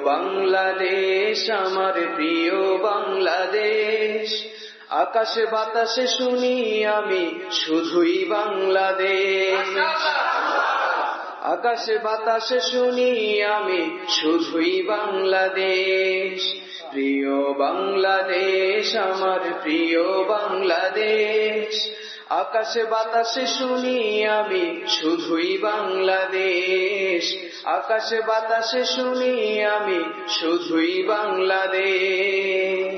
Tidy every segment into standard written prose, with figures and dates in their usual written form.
বাংলাদেশ আমার প্রিয় বাংলাদেশ, আকাশে বাতাসে শুনি আমি শুধুই বাংলাদেশ। আকাশে বাতাসে শুনি আমি শুধুই বাংলাদেশ। প্রিয় বাংলাদেশ আমার প্রিয় বাংলাদেশ, আকাশে বাতাসে শুনি আমি শুধুই বাংলাদেশ। আকাশে বাতাসে শুনি আমি শুধুই বাংলাদেশ।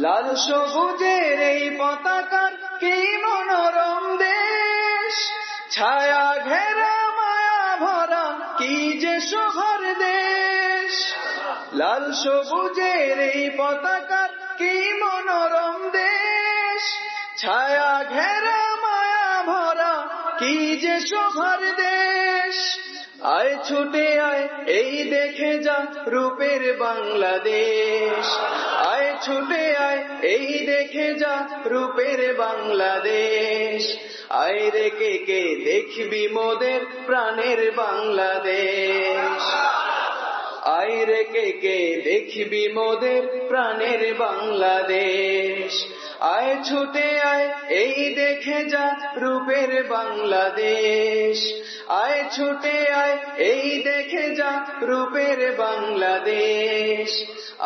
লাল সবুজের এই পতাকার কি মনোরম দেশ, ছায়া ঘেরা মায়া ভরা কি যে শোভার দেশ। লাল সবুজের এই পতাকার কি মনোরম দেশ, ছায়া ঘেরা মায়া ভরা কি যে শোভার দেশ। আয় ছুটে আয় এই দেখে যা রূপের বাংলাদেশ। আয় ছুটে আয় এই দেখে যা রূপের বাংলাদেশ। আয় রে কে কে দেখবি মোদের প্রাণের বাংলাদেশ। আয় রে কে কে দেখবি মোদের প্রাণের বাংলাদেশ। আয় ছুটে আয় এই দেখে যা রূপের বাংলাদেশ। আয় ছুটে আয় এই দেখে যা রূপের বাংলাদেশ।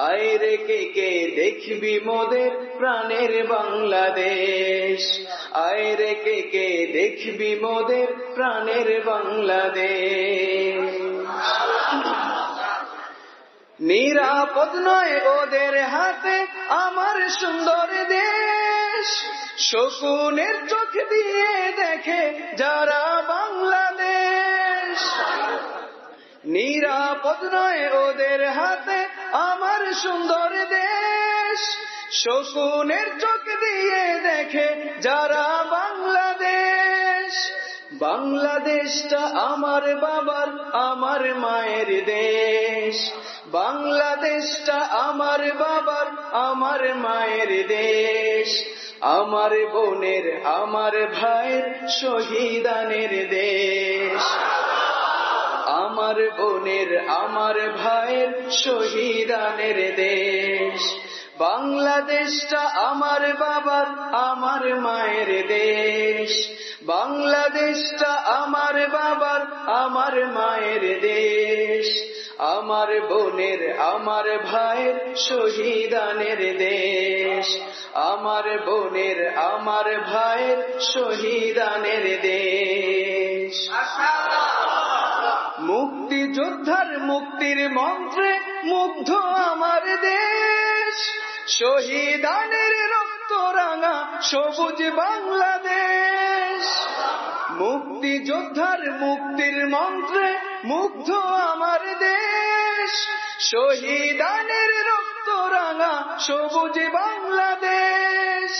আয় রে কে কে দেখবি মোদের প্রাণের বাংলাদেশ। আয় রে কে কে দেখবি মোদের প্রাণের বাংলাদেশ। নিরাপদ নয় ওদের হাতে আমার সুন্দর দেশ, শকুনের চোখ দিয়ে দেখে যারা বাংলাদেশ। নিরাপদ নয় ওদের হাতে আমার সুন্দর দেশ, শকুনের চোখ দিয়ে দেখে যারা বাংলাদেশ। বাংলাদেশটা আমার বাবার আমার মায়ের দেশ। বাংলাদেশটা আমার বাবার আমার মায়ের দেশ। আমার বোনের আমার ভাইয়ের শহীদানের দেশ। আমার বোনের আমার ভাইয়ের শহীদানের দেশ। বাংলাদেশটা আমার বাবার আমার মায়ের দেশ। বাংলাদেশটা আমার বাবার আমার মায়ের দেশ। আমার বোনের আমার ভাইয়ের শহীদানের দেশ। আমার বোনের আমার ভাইয়ের শহীদানের দেশ। মুক্তিযোদ্ধার মুক্তির মন্ত্রে মুগ্ধ আমার দেশ, শহীদানের রক্ত রাঙা সবুজ বাংলাদেশ। মুক্তিযোদ্ধার মুক্তির মন্ত্রে মুগ্ধ আমার দেশ, শহীদানের রক্ত রাঙা সবুজ বাংলাদেশ।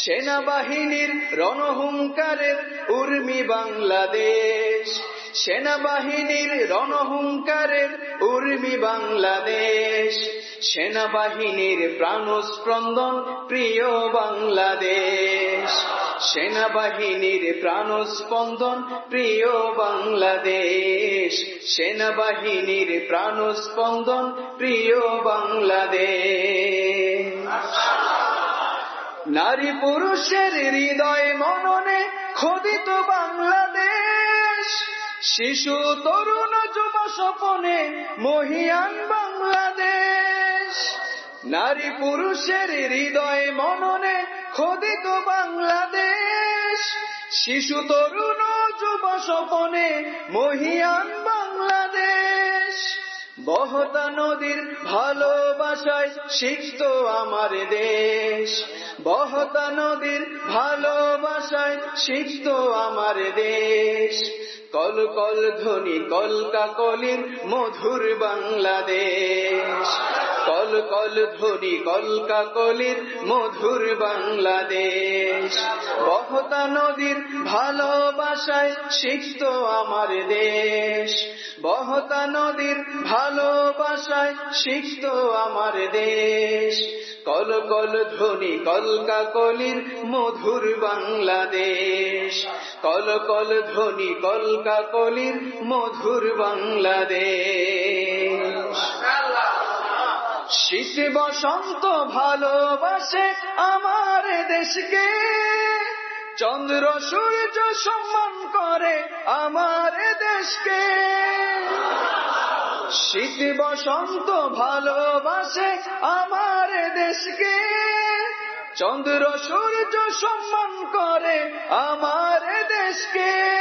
সেনাবাহিনীর রণহুঙ্কারের উর্মি বাংলাদেশ। সেনাবাহিনীর রণহুঙ্কারের উর্মি বাংলাদেশ। সেনাবাহিনীর প্রাণস্পন্দন প্রিয় বাংলাদেশ। সেনাবাহিনীর প্রাণস্পন্দন প্রিয় বাংলাদেশ। সেনাবাহিনীর প্রাণস্পন্দন প্রিয় বাংলাদেশ। নারী পুরুষের হৃদয় মননে খোদিত বাংলাদেশ, শিশু তরুণ যুব স্বপনে মহিয়ান বাংলাদেশ। নারী পুরুষের হৃদয় মননে খোদিত বাংলাদেশ, শিশু তরুণ যুব স্বপনে মহিয়ান বাংলাদেশ। বহতা নদীর ভালোবাসায় সিক্ত আমার দেশ। বহতা নদীর ভালোবাসায় সিক্ত আমার দেশ। কল কল ধ্বনি কলকাকলির মধুর বাংলাদেশ। কল কল ধ্বনি কলকাকলির মধুর বাংলাদেশ। বহতা নদীর ভালোবাসায় সিক্ত আমার দেশ। বহতা নদীর ভালোবাসায় সিক্ত আমার দেশ। কল কল ধ্বনি কলকাকলির মধুর বাংলাদেশ। কল কল ধ্বনি কলকাকলির মধুর বাংলাদেশ। শীত বসন্ত ভালোবাসে আমার দেশকে, চন্দ্র সূর্য সম্মান করে আমার দেশকে। শীত বসন্ত ভালোবাসে আমার দেশকে, চন্দ্র সূর্য সম্মান করে আমার দেশকে।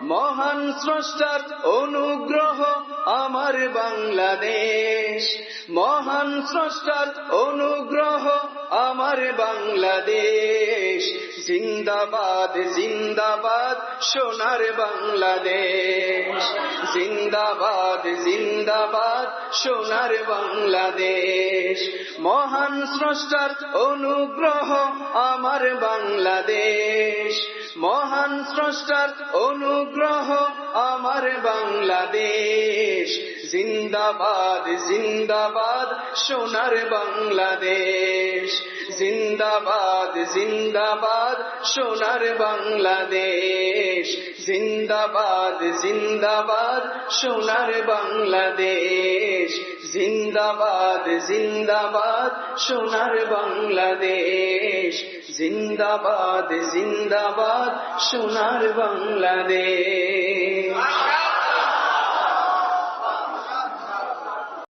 মহান স্রষ্টার অনুগ্রহ আমার বাংলাদেশ, মহান স্রষ্টার অনুগ্রহ আমার বাংলাদেশ। জিন্দাবাদ জিন্দাবাদ সোনার বাংলাদেশ, জিন্দাবাদ জিন্দাবাদ সোনার বাংলাদেশ। মহান স্রষ্টার অনুগ্রহ আমার বাংলাদেশ, মহান স্রষ্টার অনুগ্রহ আমার বাংলাদেশ। জিন্দাবাদ জিন্দাবাদ সোনার বাংলাদেশ, জিন্দাবাদ জিন্দাবাদ সোনার বাংলাদেশ, জিন্দাবাদ জিন্দাবাদ সোনার বাংলাদেশ, জিন্দাবাদ জিন্দাবাদ সোনার বাংলাদেশ, জিন্দাবাদ জিন্দাবাদ সোনার বাংলাদেশ।